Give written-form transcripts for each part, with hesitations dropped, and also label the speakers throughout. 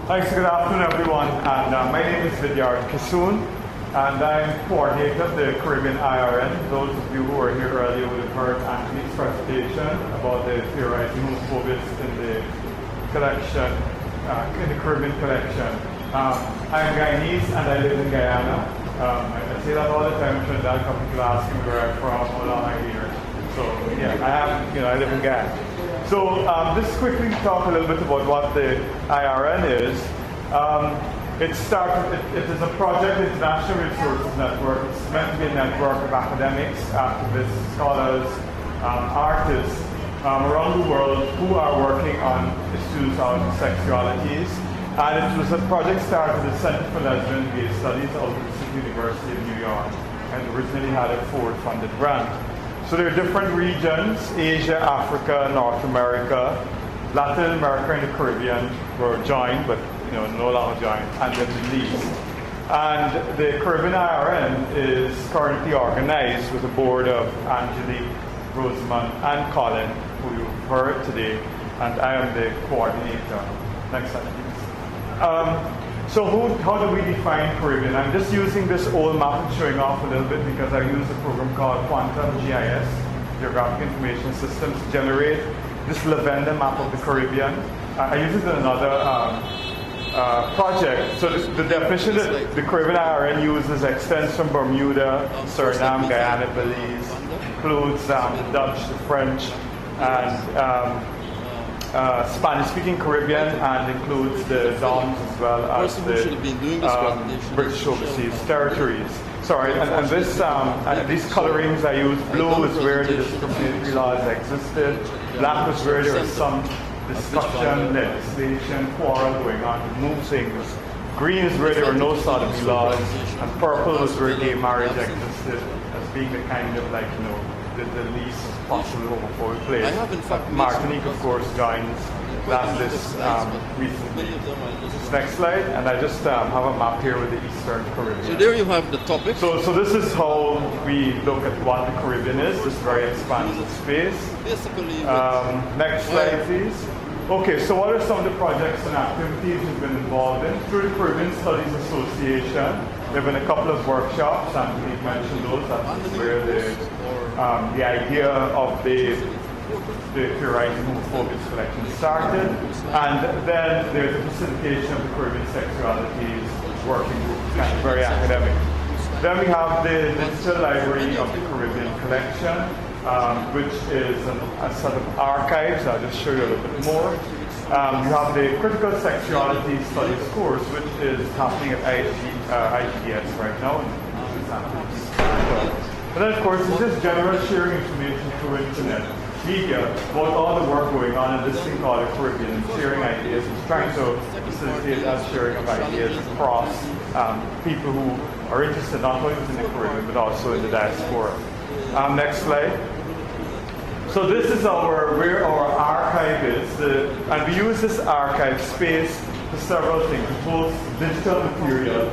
Speaker 1: Thanks, good afternoon everyone, and my name is Vidyard Kisoon, and I'm coordinator of the Caribbean IRN. Those of you who were here earlier would have heard Anthony's presentation about the theorizing homophobia in the collection, in the Caribbean collection. I'm Guyanese and I live in Guyana. I say that all the time, Trinidad, couple people ask me where I'm from, how long I'm here. So yeah, I live in Guyana. So just quickly talk a little bit about what the IRN is. It is a project, International Resources Network. It's meant to be a network of academics, activists, scholars, artists around the world who are working on issues of sexualities. And it was a project started at the Center for Lesbian and Gay Studies out of the City University of New York, and originally had a forward-funded grant. So there are different regions: Asia, Africa, North America, Latin America, and the Caribbean were joined, but no longer joined, and the Middle East. And the Caribbean IRN is currently organized with a board of Angelique, Rosamond, and Colin, who you've heard today, and I am the coordinator. Next slide, please. So how do we define Caribbean? I'm just using this old map and showing off a little bit because I use a program called Quantum GIS, Geographic Information Systems, to generate this lavender map of the Caribbean. I use it in another project. So the definition that the Caribbean IRN uses extends from Bermuda, Suriname, Guyana, Belize, includes the Dutch, the French, and Spanish-speaking Caribbean, and includes the DOMs as well as the British Overseas Territories. Sorry, and this these colorings I use. Blue is where the discriminatory laws existed. Black is where there was some discussion, legislation, quarrel going on to move things. Green is where there were no sodomy laws, and purple was where gay marriage existed as being the kind of the least possible homophobic place. Martinique, of course, joins that list recently. Next slide, and I just have a map here with the Eastern Caribbean.
Speaker 2: So there you have the topic.
Speaker 1: So this is how we look at what the Caribbean is, this very expansive space.
Speaker 2: Basically,
Speaker 1: next slide, please. Okay, so what are some of the projects and activities we've been involved in? Through the Caribbean Studies Association, there have been a couple of workshops, and we've mentioned those. That's where the idea of the theorizing homophobia collection started. And then there's the facilitation of the Caribbean Sexualities Working Group, kind of very academic. Then we have the Digital Library of the Caribbean Collection, which is a set of archives. I'll just show you a little bit more. You have the Critical Sexuality Studies course, which is happening at IGS right now. And then, of course, it's just general sharing information through internet media about all the work going on in this thing called the Caribbean, sharing ideas. It's trying to facilitate that sharing of ideas across people who are interested not only within the Caribbean but also in the diaspora. Next slide. So this is where our archive is, and we use this archive space for several things, both digital materials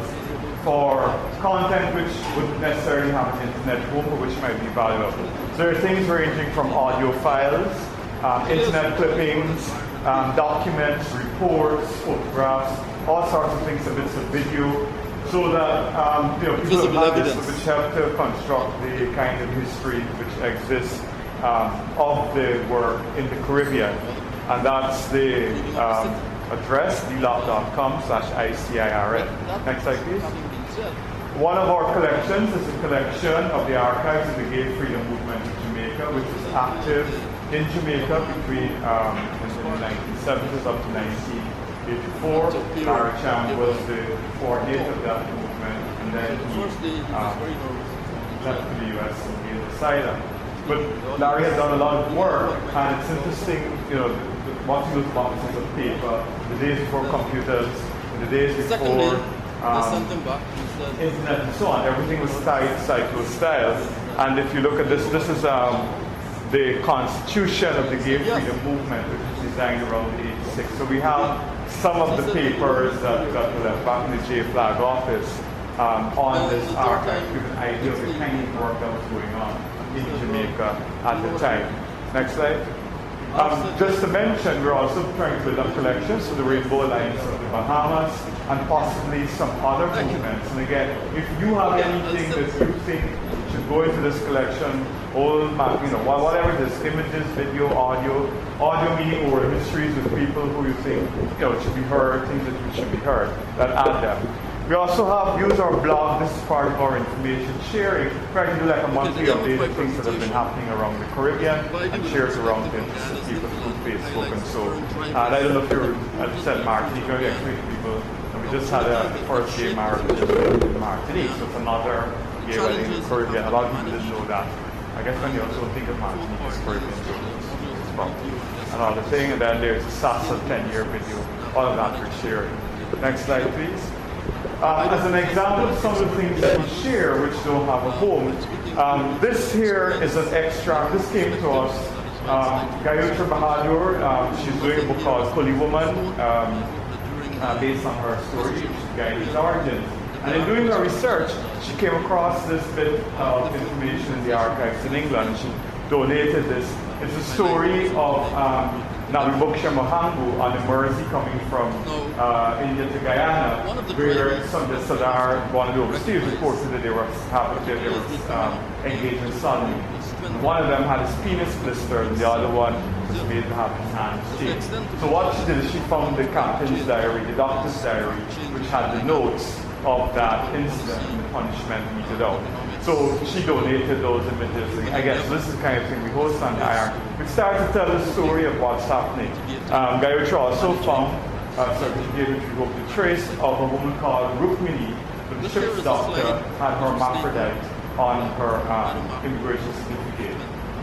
Speaker 1: for content which wouldn't necessarily have an internet home, but which might be valuable. So there are things ranging from audio files, internet clippings, documents, reports, photographs, all sorts of things, bits of video, so that people have this which help to construct the kind of history which exists of the work in the Caribbean. And that's the address, dlop.com/ICIRN. Next slide, please. One of our collections is a collection of the archives of the gay freedom movement in Jamaica, which was active in Jamaica between in the 1970s up to 1984. Larry Cham was the coordinator of that movement, and then he left to the US and gained asylum. But Larry has done a lot of work, and it's interesting, watching those boxes of paper, the days before computers, the days before internet and so on. Everything was tied cyclo-style. And if you look at this, this is the constitution of the gay freedom movement, which was designed around '86. So we have some of the papers that got left back in the J Flag office on this archive, to give an idea of the kind of work that was going on in Jamaica at the time. Next slide. Just to mention, we're also trying to build up collections for the Rainbow Alliance of the Bahamas and possibly some other movements. And again, if you have anything that you think should go into this collection, old, whatever it is, images, video, audio meaning oral histories with people who you think should be heard, things that should be heard, that add them. We also use our blog. This is part of our information sharing. Try to do like a monthly update of things that have been happening around the Caribbean and share it around to people through Facebook and so. And I don't know if you're at St. Martinique, maybe actually people. And we just had the first gay marriage in Martinique, so it's another gay wedding in the Caribbean. A lot of people didn't know that. I guess when you also think of Martinique as Caribbean, so it's probably another thing. And then there's a SASA 10-year video. All of that we're sharing. Next slide, please. As an example of some of the things that we share which don't have a home, this here is an extract. This came to us. Gayatri Bahadur, she's doing a book called Holy Woman, based on her story, Gayatri origins. And in doing her research, she came across this bit of information in the archives in England. She donated this. It's a story of Nabibuksha Mohangu on the Mersey coming from India to Guyana, where some of the Sadar, one of the overseers, reported that they were engaged in sodomy. One of them had his penis blistered, and the other one was made to have his hands shaved. So what she did is she found the captain's diary, the doctor's diary, which had the notes of that incident and the punishment meted out. So she donated those images. Again, so this is the kind of thing we host on the IRN. We started to tell the story of what's happening. Gayatri also found certificate which we hope to trace of a woman called Rukmini, the ship's doctor, had her hermaphrodite on her immigration certificate.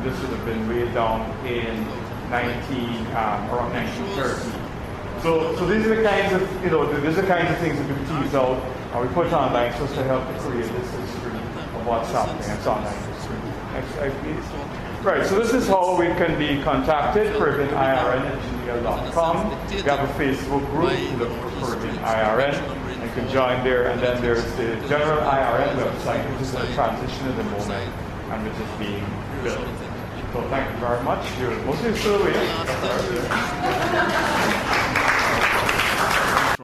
Speaker 1: This would have been way down in around 1930. So these are the kinds of these are the kinds of things that we tease out and we put online so to help to create this history of what's happening. It's online history. Next slide, please. Right, so this is how we can be contacted, CaribbeanIRN@gmail.com. We have a Facebook group, look for Caribbean IRN, and you can join there. And then there's the general IRN website, which is in a transition at the moment, and which is being built. So thank you very much. You're mostly still waiting.